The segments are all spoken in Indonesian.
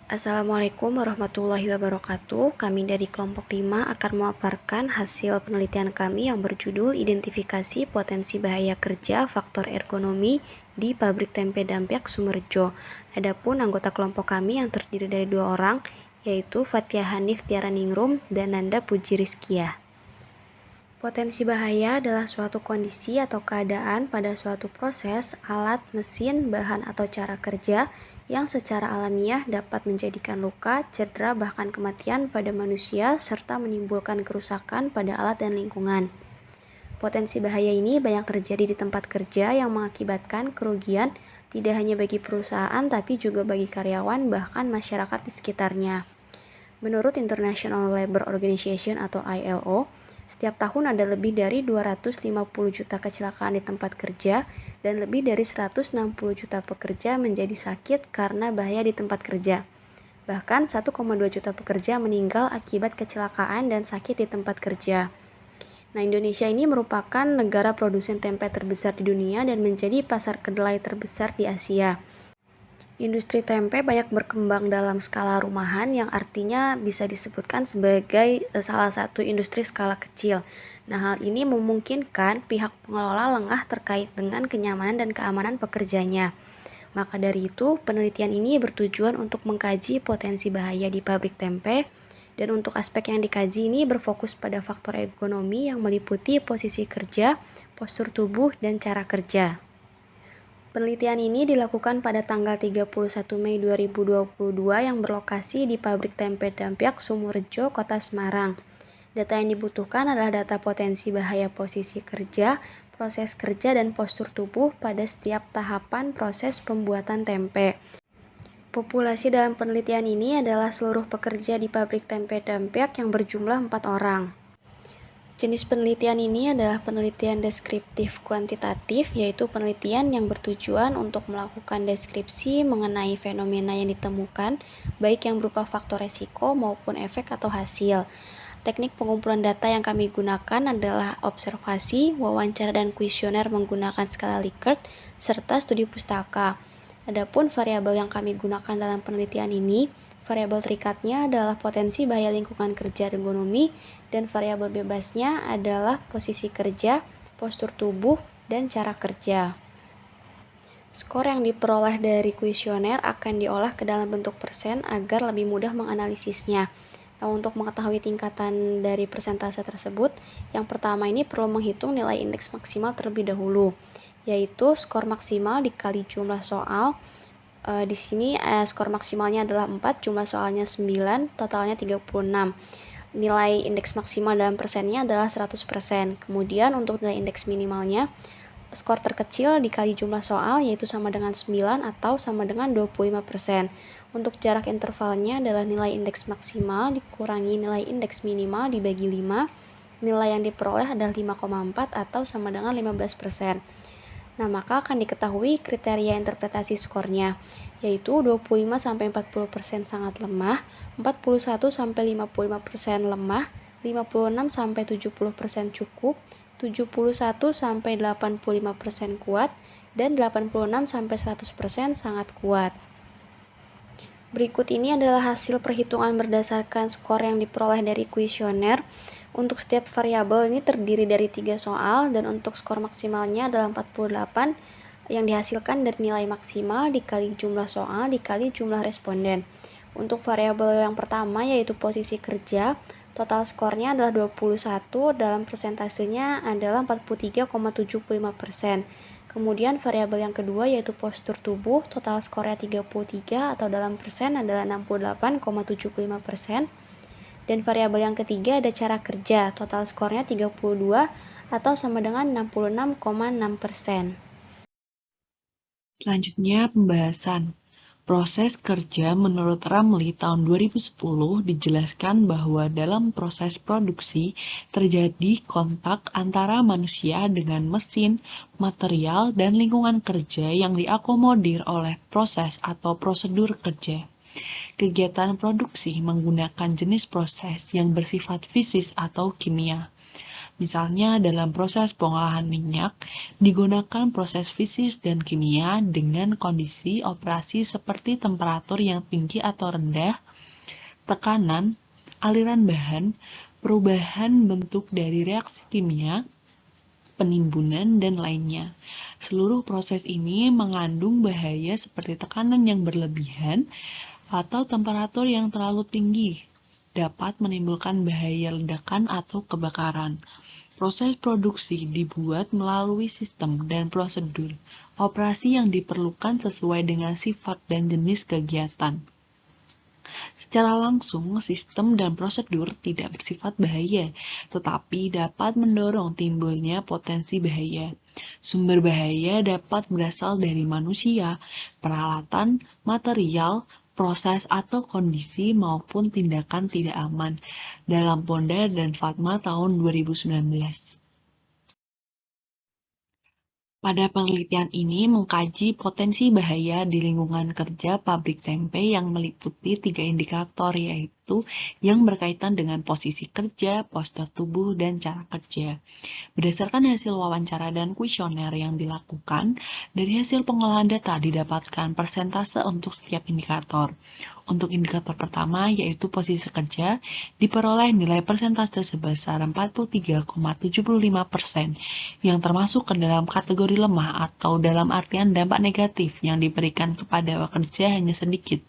Assalamualaikum warahmatullahi wabarakatuh. Kami dari kelompok 5 akan memaparkan hasil penelitian kami yang berjudul Identifikasi Potensi Bahaya Kerja Faktor Ergonomi di Pabrik Tempe Dampyak Sumerjo. Adapun anggota kelompok kami yang terdiri dari 2 orang, yaitu Fathia Hanif Tiaraningrum dan Nanda Puji Rizkiah. Potensi bahaya adalah suatu kondisi atau keadaan pada suatu proses, alat, mesin, bahan, atau cara kerja yang secara alamiah dapat menjadikan luka, cedera, bahkan kematian pada manusia serta menimbulkan kerusakan pada alat dan lingkungan. Potensi bahaya ini banyak terjadi di tempat kerja yang mengakibatkan kerugian tidak hanya bagi perusahaan tapi juga bagi karyawan bahkan masyarakat di sekitarnya. Menurut International Labour Organization atau ILO, setiap tahun ada lebih dari 250 juta kecelakaan di tempat kerja dan lebih dari 160 juta pekerja menjadi sakit karena bahaya di tempat kerja. Bahkan 1,2 juta pekerja meninggal akibat kecelakaan dan sakit di tempat kerja. Nah, Indonesia ini merupakan negara produsen tempe terbesar di dunia dan menjadi pasar kedelai terbesar di Asia. Industri tempe banyak berkembang dalam skala rumahan yang artinya bisa disebutkan sebagai salah satu industri skala kecil. Nah, hal ini memungkinkan pihak pengelola lengah terkait dengan kenyamanan dan keamanan pekerjanya. Maka dari itu, penelitian ini bertujuan untuk mengkaji potensi bahaya di pabrik tempe, dan untuk aspek yang dikaji ini berfokus pada faktor ergonomi yang meliputi posisi kerja, postur tubuh, dan cara kerja. Penelitian ini dilakukan pada tanggal 31 Mei 2022 yang berlokasi di Pabrik Tempe Dampyak Sumerjo, Kota Semarang. Data yang dibutuhkan adalah data potensi bahaya posisi kerja, proses kerja, dan postur tubuh pada setiap tahapan proses pembuatan tempe. Populasi dalam penelitian ini adalah seluruh pekerja di Pabrik Tempe Dampyak yang berjumlah 4 orang. Jenis penelitian ini adalah penelitian deskriptif kuantitatif, yaitu penelitian yang bertujuan untuk melakukan deskripsi mengenai fenomena yang ditemukan, baik yang berupa faktor resiko maupun efek atau hasil. Teknik pengumpulan data yang kami gunakan adalah observasi, wawancara, dan kuesioner menggunakan skala Likert, serta studi pustaka. Adapun variabel yang kami gunakan dalam penelitian ini, variabel terikatnya adalah potensi bahaya lingkungan kerja ergonomi, dan variabel bebasnya adalah posisi kerja, postur tubuh, dan cara kerja. Skor yang diperoleh dari kuesioner akan diolah ke dalam bentuk persen agar lebih mudah menganalisisnya. Nah, untuk mengetahui tingkatan dari persentase tersebut, yang pertama ini perlu menghitung nilai indeks maksimal terlebih dahulu, yaitu skor maksimal dikali jumlah soal. Di sini skor maksimalnya adalah 4, jumlah soalnya 9, totalnya 36. Nilai indeks maksimal dalam persennya adalah 100%. Kemudian untuk nilai indeks minimalnya, skor terkecil dikali jumlah soal yaitu sama dengan 9 atau sama dengan 25%. Untuk jarak intervalnya adalah nilai indeks maksimal dikurangi nilai indeks minimal dibagi 5. Nilai yang diperoleh adalah 5,4 atau sama dengan 15%. Nah, maka akan diketahui kriteria interpretasi skornya, yaitu 25-40% sangat lemah, 41-55% lemah, 56-70% cukup, 71-85% kuat, dan 86-100% sangat kuat. Berikut ini adalah hasil perhitungan berdasarkan skor yang diperoleh dari kuesioner. Untuk setiap variabel ini terdiri dari 3 soal dan untuk skor maksimalnya adalah 48 yang dihasilkan dari nilai maksimal dikali jumlah soal dikali jumlah responden. Untuk variabel yang pertama yaitu posisi kerja, total skornya adalah 21, dalam persentasenya adalah 43,75%. Kemudian variabel yang kedua yaitu postur tubuh, total skornya 33 atau dalam persen adalah 68,75%. Dan variabel yang ketiga ada cara kerja, total skornya 32 atau sama dengan 66,6%. Selanjutnya pembahasan. Proses kerja menurut Ramli tahun 2010 dijelaskan bahwa dalam proses produksi terjadi kontak antara manusia dengan mesin, material, dan lingkungan kerja yang diakomodir oleh proses atau prosedur kerja. Kegiatan produksi menggunakan jenis proses yang bersifat fisik atau kimia. Misalnya dalam proses pengolahan minyak, digunakan proses fisik dan kimia dengan kondisi operasi seperti temperatur yang tinggi atau rendah, tekanan, aliran bahan, perubahan bentuk dari reaksi kimia, penimbunan, dan lainnya. Seluruh proses ini mengandung bahaya seperti tekanan yang berlebihan atau temperatur yang terlalu tinggi, dapat menimbulkan bahaya ledakan atau kebakaran. Proses produksi dibuat melalui sistem dan prosedur operasi yang diperlukan sesuai dengan sifat dan jenis kegiatan. Secara langsung, sistem dan prosedur tidak bersifat bahaya, tetapi dapat mendorong timbulnya potensi bahaya. Sumber bahaya dapat berasal dari manusia, peralatan, material, proses atau kondisi maupun tindakan tidak aman. Dalam Pondar dan Fatma tahun 2019. Pada penelitian ini mengkaji potensi bahaya di lingkungan kerja pabrik tempe yang meliputi 3 indikator, yaitu yang berkaitan dengan posisi kerja, postur tubuh, dan cara kerja. Berdasarkan hasil wawancara dan kuesioner yang dilakukan, dari hasil pengolahan data didapatkan persentase untuk setiap indikator. Untuk indikator pertama, yaitu posisi kerja, diperoleh nilai persentase sebesar 43,75%, yang termasuk ke dalam kategori lemah atau dalam artian dampak negatif yang diberikan kepada pekerja hanya sedikit.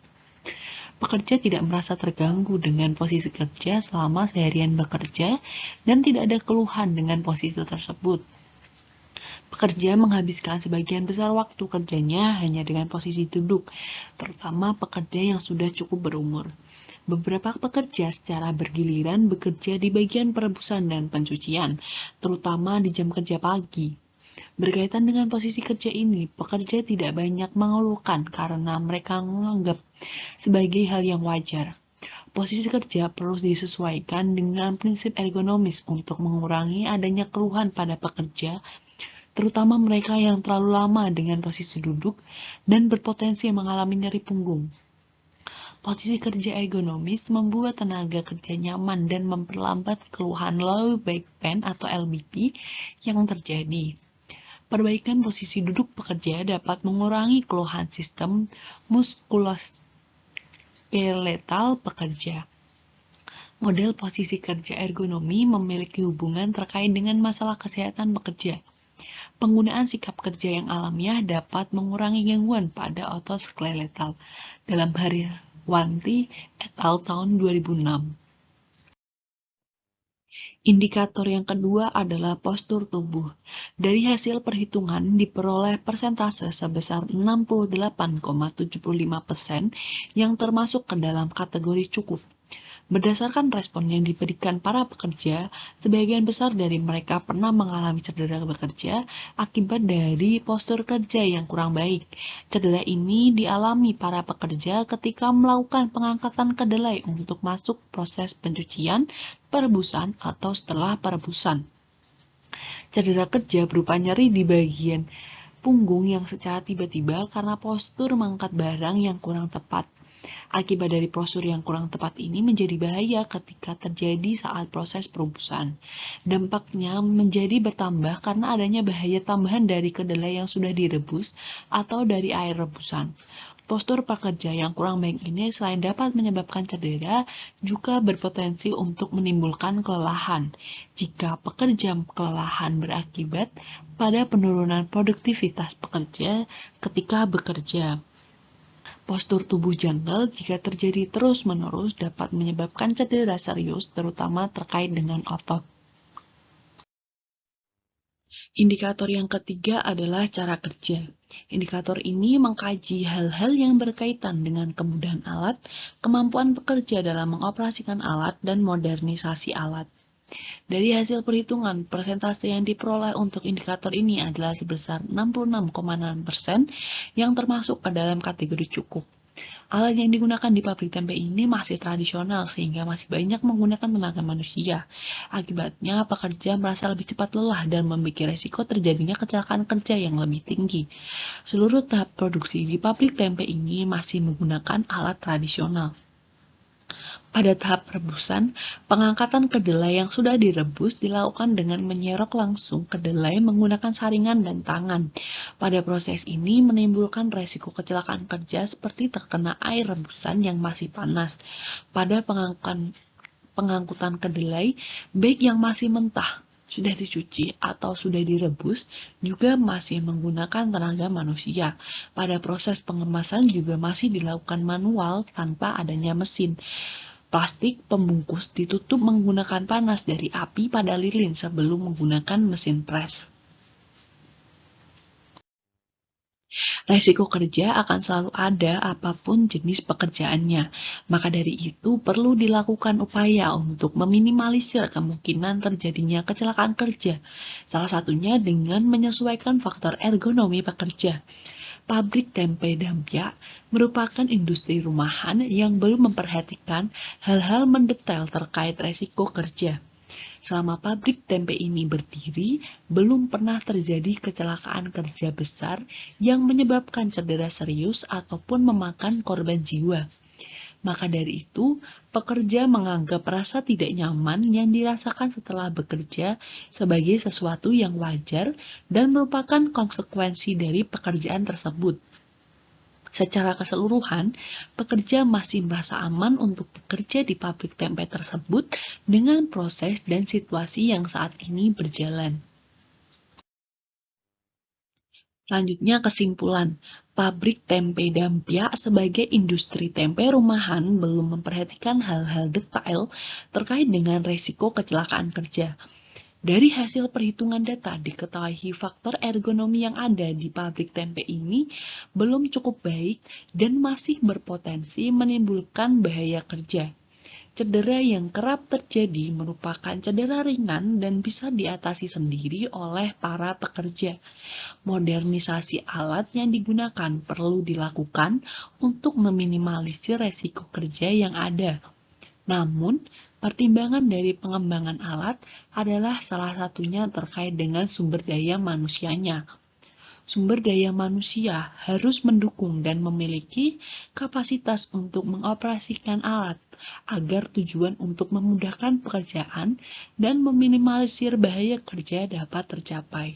Pekerja tidak merasa terganggu dengan posisi kerja selama seharian bekerja dan tidak ada keluhan dengan posisi tersebut. Pekerja menghabiskan sebagian besar waktu kerjanya hanya dengan posisi duduk, terutama pekerja yang sudah cukup berumur. Beberapa pekerja secara bergiliran bekerja di bagian perebusan dan pencucian, terutama di jam kerja pagi. Berkaitan dengan posisi kerja ini, pekerja tidak banyak mengeluhkan karena mereka menganggap sebagai hal yang wajar. Posisi kerja perlu disesuaikan dengan prinsip ergonomis untuk mengurangi adanya keluhan pada pekerja, terutama mereka yang terlalu lama dengan posisi duduk dan berpotensi mengalami nyeri punggung. Posisi kerja ergonomis membuat tenaga kerja nyaman dan memperlambat keluhan low back pain atau LBP yang terjadi. Perbaikan posisi duduk pekerja dapat mengurangi keluhan sistem muskuloskeletal pekerja. Model posisi kerja ergonomi memiliki hubungan terkait dengan masalah kesehatan pekerja. Penggunaan sikap kerja yang alamiah dapat mengurangi gangguan pada otot skeletal. Dalam Haryanti et al. Tahun 2006. Indikator yang kedua adalah postur tubuh. Dari hasil perhitungan diperoleh persentase sebesar 68,75% yang termasuk ke dalam kategori cukup. Berdasarkan respon yang diberikan para pekerja, sebagian besar dari mereka pernah mengalami cedera bekerja akibat dari postur kerja yang kurang baik. Cedera ini dialami para pekerja ketika melakukan pengangkatan kedelai untuk masuk proses pencucian, perebusan, atau setelah perebusan. Cedera kerja berupa nyeri di bagian punggung yang secara tiba-tiba karena postur mengangkat barang yang kurang tepat. Akibat dari postur yang kurang tepat ini menjadi bahaya ketika terjadi saat proses perebusan. Dampaknya menjadi bertambah karena adanya bahaya tambahan dari kedelai yang sudah direbus atau dari air rebusan. Postur pekerja yang kurang baik ini selain dapat menyebabkan cedera, juga berpotensi untuk menimbulkan kelelahan. Jika pekerja kelelahan berakibat pada penurunan produktivitas pekerja ketika bekerja. Postur tubuh janggal jika terjadi terus-menerus dapat menyebabkan cedera serius, terutama terkait dengan otot. Indikator yang ketiga adalah cara kerja. Indikator ini mengkaji hal-hal yang berkaitan dengan kemudahan alat, kemampuan pekerja dalam mengoperasikan alat, dan modernisasi alat. Dari hasil perhitungan, persentase yang diperoleh untuk indikator ini adalah sebesar 66,6% yang termasuk ke dalam kategori cukup. Alat yang digunakan di pabrik tempe ini masih tradisional sehingga masih banyak menggunakan tenaga manusia. Akibatnya, pekerja merasa lebih cepat lelah dan memiliki resiko terjadinya kecelakaan kerja yang lebih tinggi. Seluruh tahap produksi di pabrik tempe ini masih menggunakan alat tradisional. Pada tahap rebusan, pengangkatan kedelai yang sudah direbus dilakukan dengan menyerok langsung kedelai menggunakan saringan dan tangan. Pada proses ini menimbulkan resiko kecelakaan kerja seperti terkena air rebusan yang masih panas. Pada pengangkutan kedelai, baik yang masih mentah, sudah dicuci atau sudah direbus, juga masih menggunakan tenaga manusia. Pada proses pengemasan juga masih dilakukan manual tanpa adanya mesin. Plastik pembungkus ditutup menggunakan panas dari api pada lilin sebelum menggunakan mesin pres. Resiko kerja akan selalu ada apapun jenis pekerjaannya. Maka dari itu perlu dilakukan upaya untuk meminimalisir kemungkinan terjadinya kecelakaan kerja. Salah satunya dengan menyesuaikan faktor ergonomi pekerja. Pabrik tempe Dampyak merupakan industri rumahan yang belum memperhatikan hal-hal mendetail terkait resiko kerja. Selama pabrik tempe ini berdiri, belum pernah terjadi kecelakaan kerja besar yang menyebabkan cedera serius ataupun memakan korban jiwa. Maka dari itu, pekerja menganggap rasa tidak nyaman yang dirasakan setelah bekerja sebagai sesuatu yang wajar dan merupakan konsekuensi dari pekerjaan tersebut. Secara keseluruhan, pekerja masih merasa aman untuk bekerja di pabrik tempe tersebut dengan proses dan situasi yang saat ini berjalan. Selanjutnya kesimpulan, pabrik tempe Dampyak sebagai industri tempe rumahan belum memperhatikan hal-hal detail terkait dengan resiko kecelakaan kerja. Dari hasil perhitungan data diketahui faktor ergonomi yang ada di pabrik tempe ini belum cukup baik dan masih berpotensi menimbulkan bahaya kerja. Cedera yang kerap terjadi merupakan cedera ringan dan bisa diatasi sendiri oleh para pekerja. Modernisasi alat yang digunakan perlu dilakukan untuk meminimalisir resiko kerja yang ada. Namun, pertimbangan dari pengembangan alat adalah salah satunya terkait dengan sumber daya manusianya. Sumber daya manusia harus mendukung dan memiliki kapasitas untuk mengoperasikan alat agar tujuan untuk memudahkan pekerjaan dan meminimalisir bahaya kerja dapat tercapai.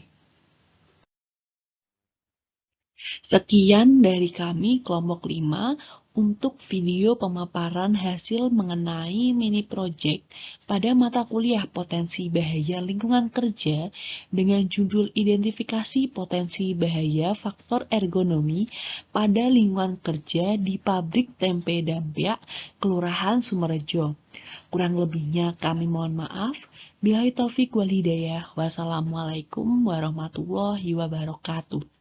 Sekian dari kami kelompok 5 untuk video pemaparan hasil mengenai mini project pada mata kuliah potensi bahaya lingkungan kerja dengan judul identifikasi potensi bahaya faktor ergonomi pada lingkungan kerja di pabrik tempe Dampyak, Kelurahan Sumerejo. Kurang lebihnya kami mohon maaf. Billahi taufik wal hidayah. Wassalamualaikum warahmatullahi wabarakatuh.